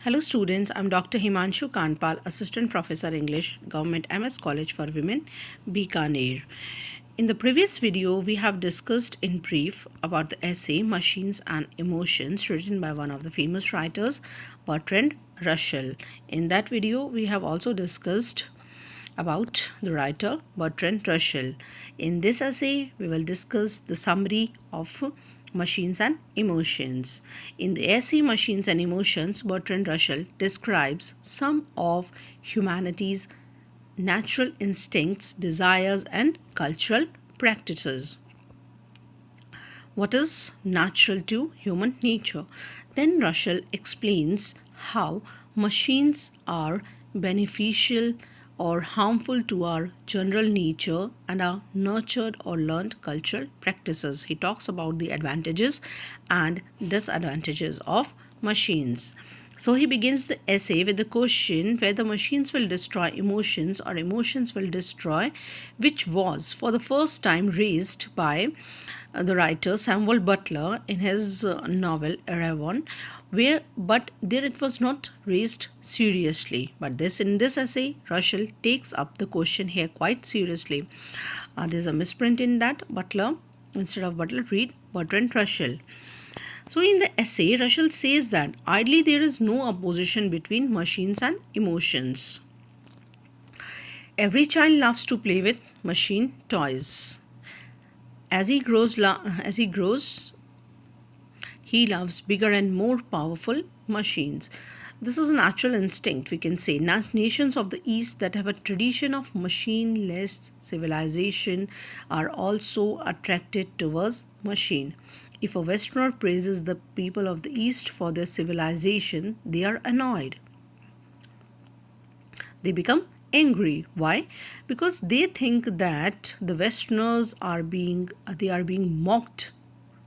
Hello students, I'm Dr. Himanshu Kandpal, Assistant Professor English, Government MS College for Women, Bikaner. In the previous video, we have discussed in brief about the essay Machines and Emotions written by one of the famous writers, Bertrand Russell. In that video, we have also discussed about the writer Bertrand Russell. In this essay, we will discuss the summary of Machines and Emotions. In the essay Machines and Emotions, Bertrand Russell describes some of humanity's natural instincts, desires, and cultural practices. What is natural to human nature? Then Russell explains how machines are beneficial or harmful to our general nature and our nurtured or learned cultural practices. He talks about the advantages and disadvantages of machines. So he begins the essay with the question whether machines will destroy emotions or emotions will destroy, which was for the first time raised by the writer Samuel Butler in his novel Eragon, but there it was not raised seriously. But in this essay, Russell takes up the question here quite seriously. There's a misprint in that. Butler, instead of Butler, read Bertrand Russell. So in the essay, Russell says that ideally there is no opposition between machines and emotions. Every child loves to play with machine toys. As he grows, he loves bigger and more powerful machines. This is a natural instinct, we can say. Nations of the East that have a tradition of machine-less civilization are also attracted towards machine. If a Westerner praises the people of the East for their civilization, they are annoyed. They become angry. Why? Because they think that the Westerners are being mocked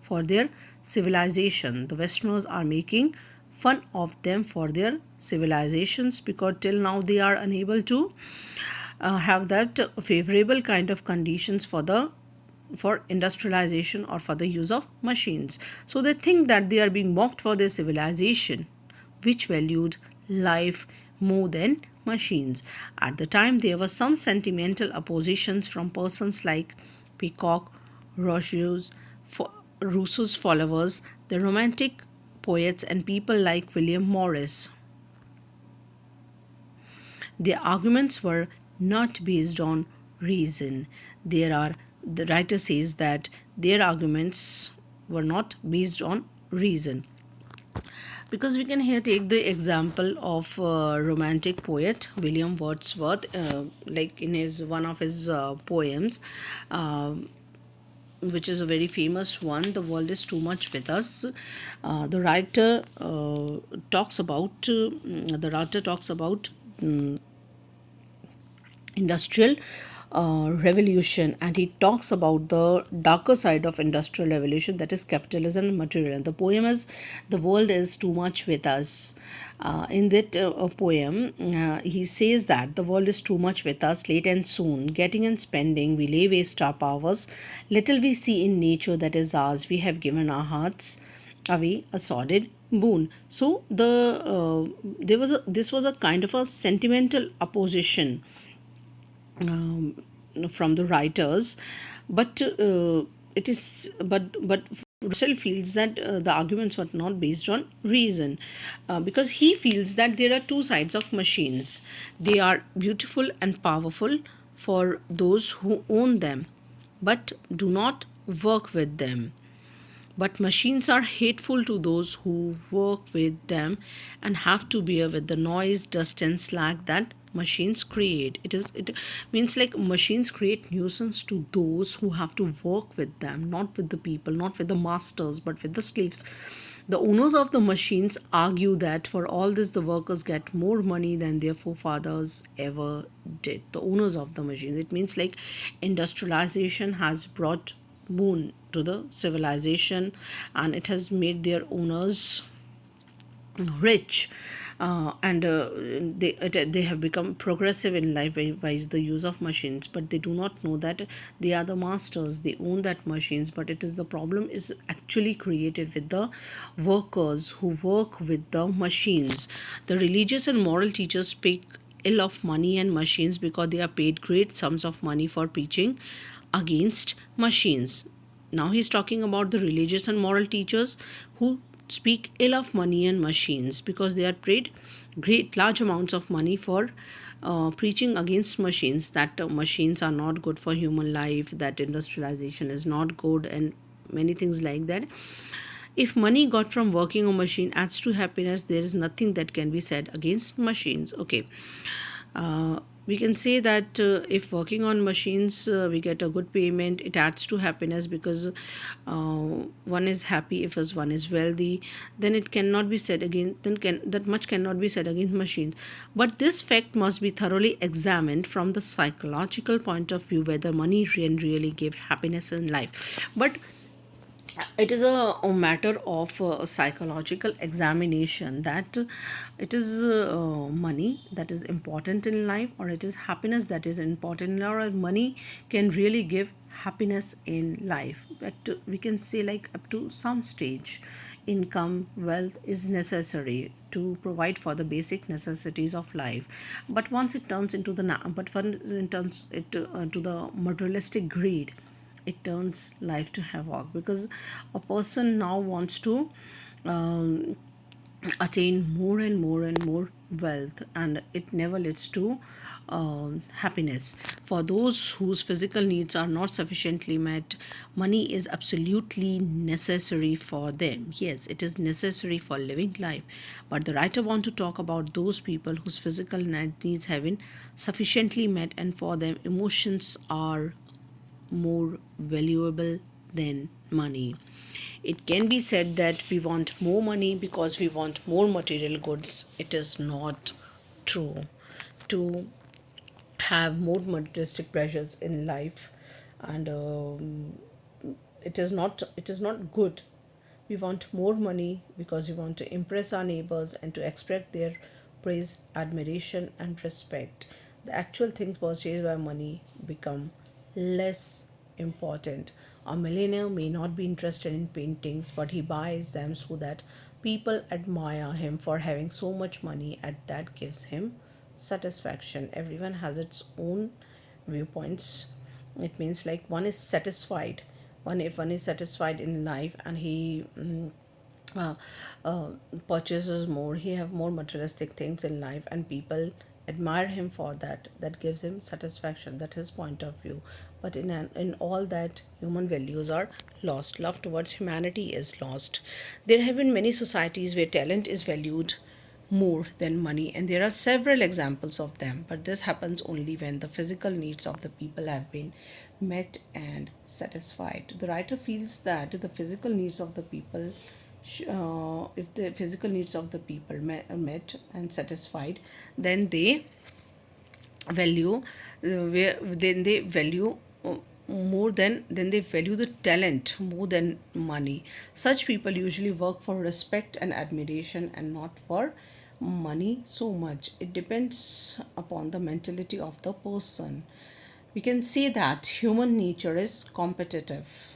for their civilization. The Westerners are making fun of them for their civilizations because till now they are unable to have that favorable kind of conditions for industrialization or for the use of machines. So they think that they are being mocked for their civilization, which valued life more than machines. At the time, there were some sentimental oppositions from persons like Peacock, Rousseau's followers, the Romantic poets, and people like William Morris. Their arguments were not based on reason. The writer says that their arguments were not based on reason. Because we can here take the example of romantic poet William Wordsworth, like in his one of his poems, uh, which is a very famous one, "The World is Too Much with Us." The writer talks about industrial revolution, and he talks about the darker side of industrial revolution, that is capitalism and material. And the poem is "The World is Too Much with Us." In that poem, he says that the world is too much with us, late and soon, getting and spending, we lay waste our powers, little we see in nature that is ours, we have given our hearts away a sordid boon. So this was a kind of a sentimental opposition from the writers, but it is but Russell feels that the arguments were not based on reason, because he feels that there are two sides of machines. They are beautiful and powerful for those who own them, but do not work with them. But machines are hateful to those who work with them and have to bear with the noise, dust, and slag that machines create. It means like machines create nuisance to those who have to work with them, not with the people, not with the masters, but with the slaves. The owners of the machines argue that for all this, the workers get more money than their forefathers ever did. The owners of the machines. It means like industrialization has brought boon to the civilization, and it has made their owners rich. And they have become progressive in life by the use of machines, but they do not know that they are the masters, they own that machines. But it is the problem is actually created with the workers who work with the machines. The religious and moral teachers speak ill of money and machines because they are paid great sums of money for preaching against machines. Now he's talking about the religious and moral teachers who speak ill of money and machines because they are paid great large amounts of money for preaching against machines, that machines are not good for human life, that industrialization is not good, and many things like that. If money got from working a machine adds to happiness, there is nothing that can be said against machines. Okay. We can say that if working on machines we get a good payment, it adds to happiness because one is happy if as one is wealthy. Then it cannot be said again, then can that much cannot be said against machines. But this fact must be thoroughly examined from the psychological point of view, whether money can really give happiness in life. But it is a matter of psychological examination, that it is money that is important in life, or it is happiness that is important in life, or money can really give happiness in life. But we can say, like, up to some stage, income, wealth is necessary to provide for the basic necessities of life. But once it turns into the but once it turns it to the materialistic greed, it turns life to havoc, because a person now wants to um, attain more and more and more wealth, and it never leads to happiness. For those whose physical needs are not sufficiently met, money is absolutely necessary for them. Yes, it is necessary for living life. But the writer want to talk about those people whose physical needs have been sufficiently met, and for them emotions are more valuable than money. It can be said that we want more money because we want more material goods. It is not true. To have more materialistic pleasures in life, and it is not good. We want more money because we want to impress our neighbors and to express their praise, admiration, and respect. The actual things purchased by money become less important. A millionaire may not be interested in paintings, but he buys them so that people admire him for having so much money, and that gives him satisfaction. Everyone has its own viewpoints. It means, like, one is satisfied. One If one is satisfied in life and he uh, uh, purchases more, he have more materialistic things in life, and people admire him for that, that gives him satisfaction. That is point of view. But in all that, human values are lost, love towards humanity is lost. There have been many societies where talent is valued more than money, and there are several examples of them. But this happens only when the physical needs of the people have been met and satisfied. The writer feels that the physical needs of the people, if the physical needs of the people met and satisfied, then they value then they value more than then they value the talent more than money. Such people usually work for respect and admiration and not for money so much. It depends upon the mentality of the person. We can say that human nature is competitive.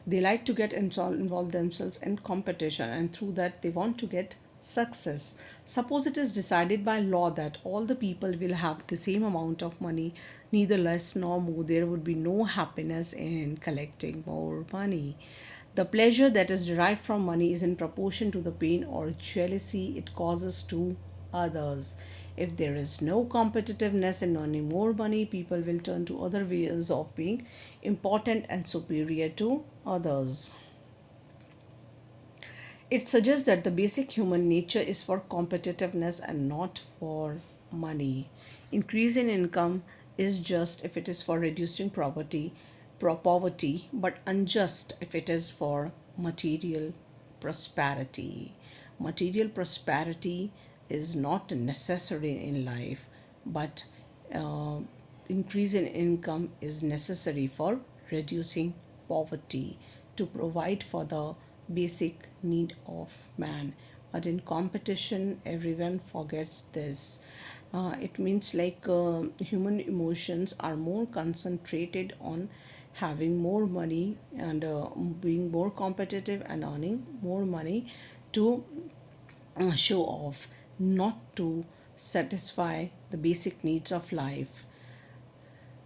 They like to get involve themselves in competition, and through that they want to get success. Suppose it is decided by law that all the people will have the same amount of money, neither less nor more, there would be no happiness in collecting more money. The pleasure that is derived from money is in proportion to the pain or jealousy it causes to others. If there is no competitiveness in earning more money, people will turn to other ways of being important and superior to others. It suggests that the basic human nature is for competitiveness and not for money. Increase in income is just if it is for reducing poverty, but unjust if it is for material prosperity. Material prosperity is not necessary in life, but uh, increase in income is necessary for reducing poverty, to provide for the basic need of man. but in competition everyone forgets this. It means like human emotions are more concentrated on having more money and being more competitive and earning more money to show off, not to satisfy the basic needs of life.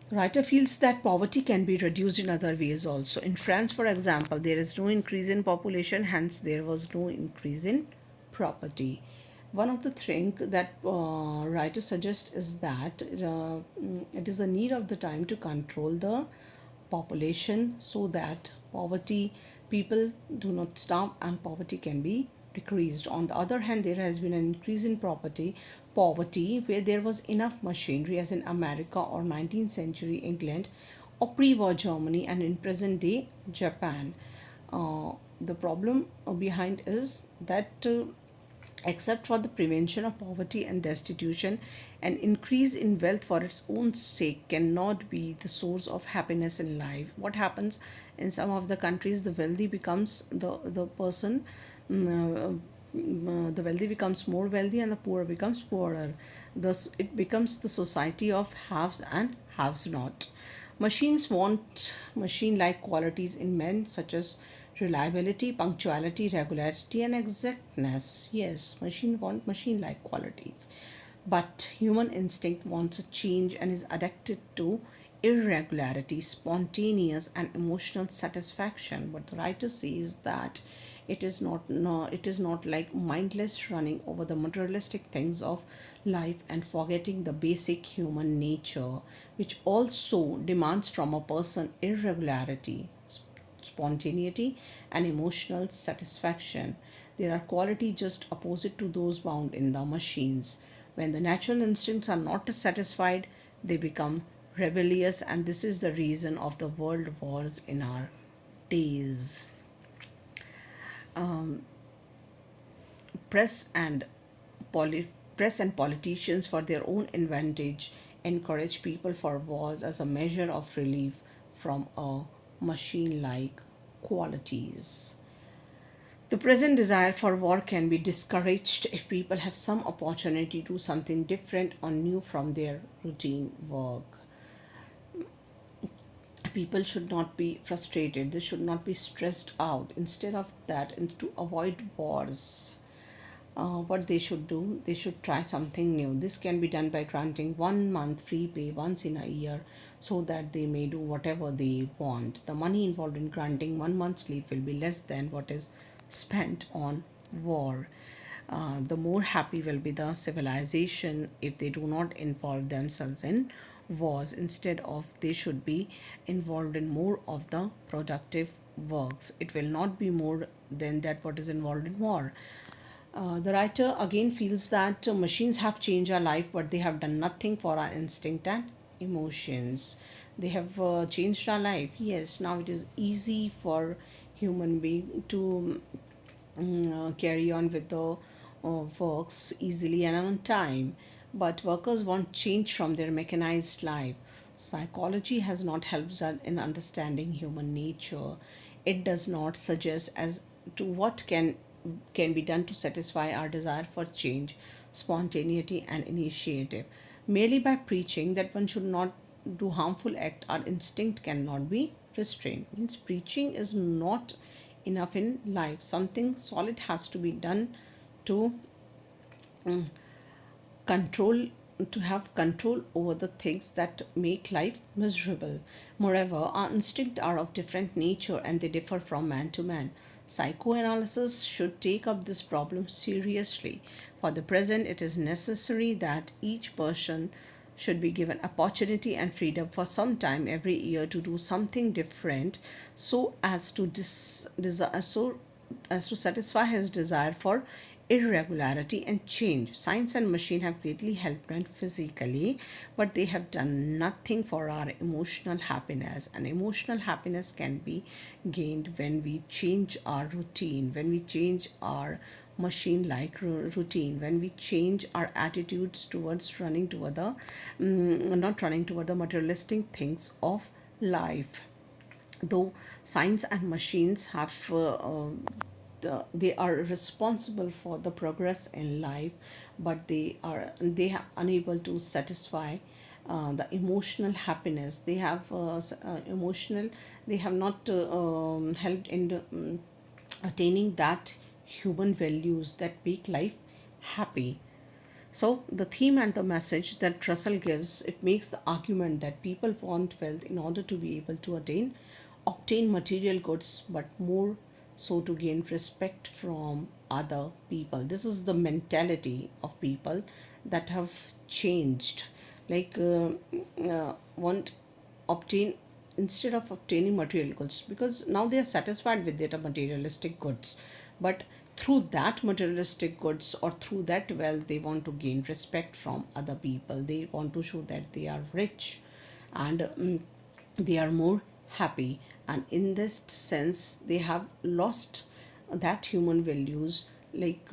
The writer feels that poverty can be reduced in other ways also. In France, for example, there is no increase in population, hence, there was no increase in property. One of the things that writer suggests is that it is the need of the time to control the population so that poverty people do not starve and poverty can be decreased. On the other hand, there has been an increase in property poverty where there was enough machinery, as in America or 19th century England or pre-war Germany and in present day Japan. The problem behind is that except for the prevention of poverty and destitution, an increase in wealth for its own sake cannot be the source of happiness in life. What happens in some of the countries, the wealthy becomes the person the wealthy becomes more wealthy and the poor becomes poorer. Thus it becomes the society of haves and haves not. Machines want machine like qualities in men, such as reliability, punctuality, regularity, and exactness. Yes, machine want machine like qualities. But human instinct wants a change and is addicted to irregularity, spontaneous and emotional satisfaction. But the writer says that it is not like mindless running over the materialistic things of life and forgetting the basic human nature, which also demands from a person irregularity, spontaneity, and emotional satisfaction. There are qualities just opposite to those found in the machines. When the natural instincts are not satisfied, they become rebellious, and this is the reason of the world wars in our days. Press and poli- Press and politicians, for their own advantage, encourage people for wars as a measure of relief from a machine-like qualities. The present desire for war can be discouraged if people have some opportunity to do something different or new from their routine work. People should not be frustrated, they should not be stressed out. Instead of that, and to avoid wars, what they should do, they should try something new. This can be done by granting 1 month free pay once in a year so that they may do whatever they want. The money involved in granting 1 month's leave will be less than what is spent on war. The more happy will be the civilization if they do not involve themselves in wars. Instead of, they should be involved in more of the productive works. It will not be more than that what is involved in war. The writer again feels that machines have changed our life, but they have done nothing for our instinct and emotions. They have changed our life. Yes, now it is easy for human being to carry on with the works easily and on time. But workers want change from their mechanized life. Psychology has not helped us in understanding human nature. It does not suggest as to what can be done to satisfy our desire for change, spontaneity, and initiative. Merely by preaching that one should not do harmful act, our instinct cannot be restrained. Means preaching is not enough in life. Something solid has to be done to control to have control over the things that make life miserable. Moreover, our instincts are of different nature and they differ from man to man. Psychoanalysis should take up this problem seriously. For the present, it is necessary that each person should be given opportunity and freedom for some time every year to do something different so as to satisfy his desire for irregularity and change. Science and machine have greatly helped us physically, but they have done nothing for our emotional happiness. And emotional happiness can be gained when we change our routine, when we change our machine like routine, when we change our attitudes towards running toward the not running toward the materialistic things of life. Though science and machines have they are responsible for the progress in life, but they are unable to satisfy the emotional happiness. They have emotional, they have not helped in attaining that human values that make life happy. So the theme and the message that Russell gives, it makes the argument that people want wealth in order to be able to obtain material goods, but more so to gain respect from other people. This is the mentality of people that have changed. Like want obtain instead of obtaining material goods, because now they are satisfied with their materialistic goods, but through that materialistic goods or through that wealth they want to gain respect from other people. They want to show that they are rich, and they are more happy, and in this sense they have lost that human values, like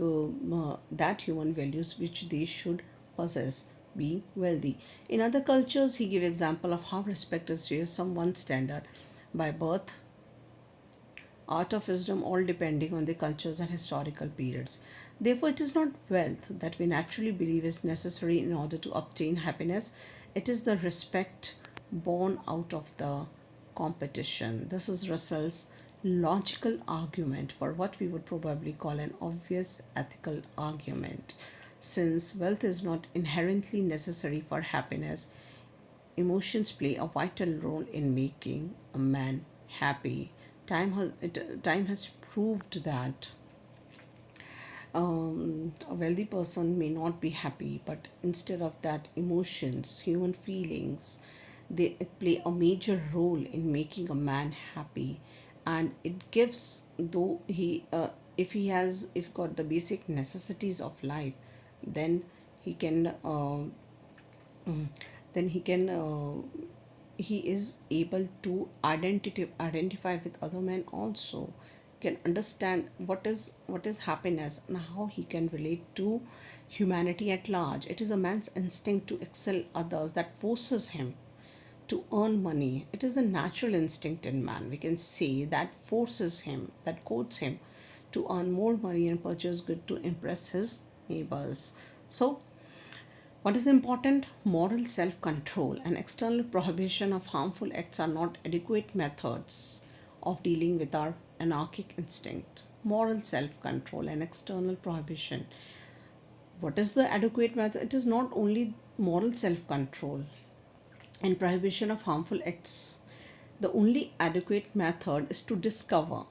that human values which they should possess being wealthy. In other cultures, he gave example of how respect is raised someone's standard by birth, art of wisdom, all depending on the cultures and historical periods. Therefore, it is not wealth that we naturally believe is necessary in order to obtain happiness. It is the respect born out of the competition. This is Russell's logical argument for what we would probably call an obvious ethical argument. Since wealth is not inherently necessary for happiness, emotions play a vital role in making a man happy. Time has proved that a wealthy person may not be happy, but instead of that, emotions, human feelings, they play a major role in making a man happy, and it gives, though he if he has, if got the basic necessities of life, then he can then he is able to identify with other men also, can understand what is happiness and how he can relate to humanity at large. It is a man's instinct to excel others that forces him to earn money. It is a natural instinct in man, we can say, that forces him, that coaches him to earn more money and purchase good to impress his neighbors. So what is important? Moral self control and external prohibition of harmful acts are not adequate methods of dealing with our anarchic instinct. Moral self control and external prohibition. What is the adequate method? It is not only moral self control and prohibition of harmful acts. The only adequate method is to discover.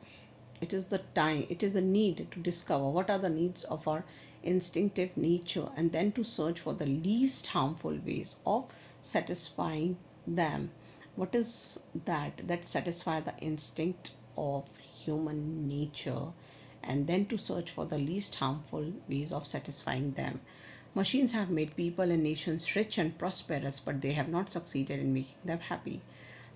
It is the need to discover what are the needs of our instinctive nature, and then to search for the least harmful ways of satisfying them. What is that satisfy the instinct of human nature, and then to search for the least harmful ways of satisfying them. Machines have made people and nations rich and prosperous, but they have not succeeded in making them happy.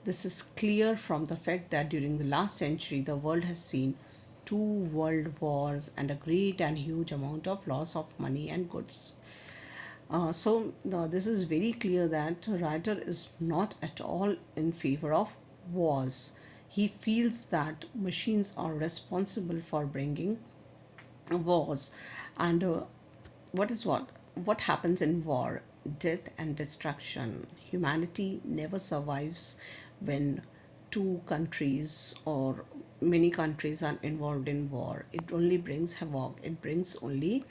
This is clear from the fact that during the last century, the world has seen two world wars and a great and huge amount of loss of money and goods. This is very clear that writer is not at all in favor of wars. He feels that machines are responsible for bringing wars, and what happens in war? Death and destruction. Humanity never survives when two countries or many countries are involved in war. It only brings havoc. It brings only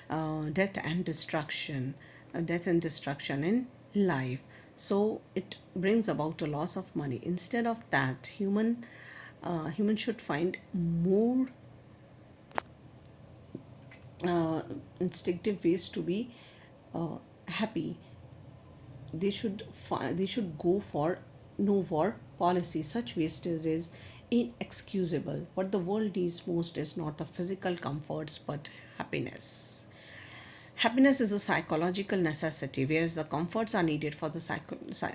death and destruction in life. So it brings about a loss of money. Instead of that, human should find more instinctive ways to be happy. They should go for no war policy. Such wastage is inexcusable. What the world needs most is not the physical comforts but happiness. Happiness is a psychological necessity, whereas the comforts are needed for the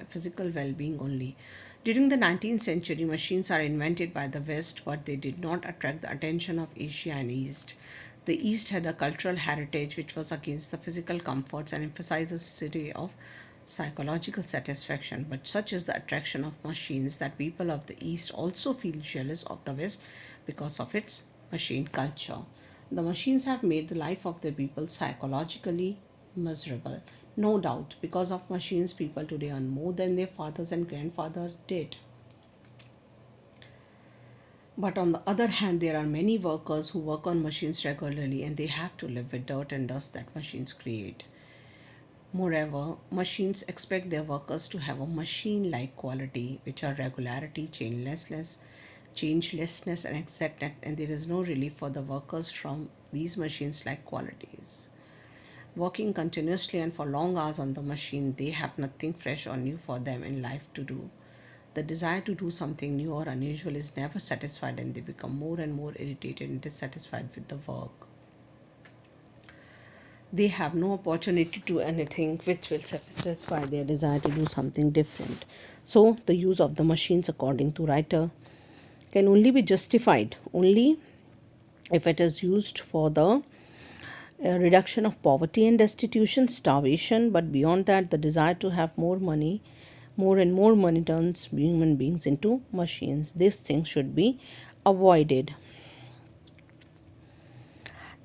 physical well being only. During the 19th century, machines are invented by the West, but they did not attract the attention of Asia and East. The East had a cultural heritage which was against the physical comforts and emphasized the necessity of psychological satisfaction. But such is the attraction of machines that people of the East also feel jealous of the West because of its machine culture. The machines have made the life of the people psychologically miserable. No doubt, because of machines, people today earn more than their fathers and grandfathers did. But on the other hand, there are many workers who work on machines regularly and they have to live with dirt and dust that machines create. Moreover, machines expect their workers to have a machine like quality, which are regularity, changelessness, and exactness, and there is no relief for the workers from these machines like qualities. Working continuously and for long hours on the machine, they have nothing fresh or new for them in life to do. The desire to do something new or unusual is never satisfied, and they become more and more irritated and dissatisfied with the work. They have no opportunity to do anything which will satisfy their desire to do something different. So, the use of the machines, according to writer, can only be justified only if it is used for the reduction of poverty and destitution, starvation, but beyond that, the desire to have more money, more and more money turns human beings into machines. These things should be avoided.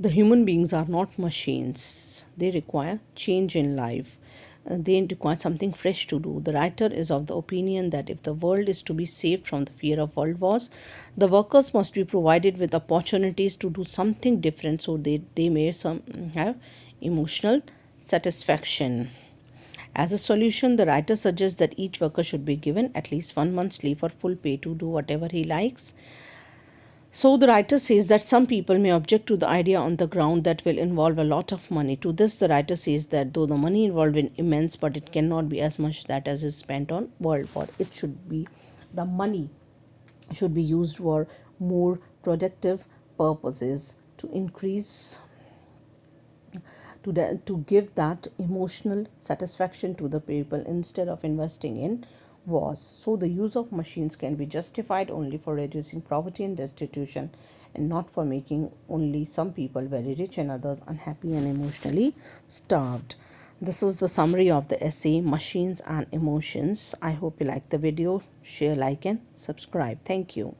The human beings are not machines. They require change in life. They require something fresh to do. The writer is of the opinion that if the world is to be saved from the fear of world wars, the workers must be provided with opportunities to do something different so they may have emotional satisfaction. As a solution, the writer suggests that each worker should be given at least 1 month's leave or full pay to do whatever he likes. So the writer says that some people may object to the idea on the ground that will involve a lot of money. To this, the writer says that though the money involved is immense, but it cannot be as much that as is spent on world war. It should be the money should be used for more productive purposes to increase to give that emotional satisfaction to the people instead of investing in wars. So the use of machines can be justified only for reducing poverty and destitution and not for making only some people very rich and others unhappy and emotionally starved. This is the summary of the essay Machines and Emotions. I hope you like the video. Share, like and subscribe. Thank you.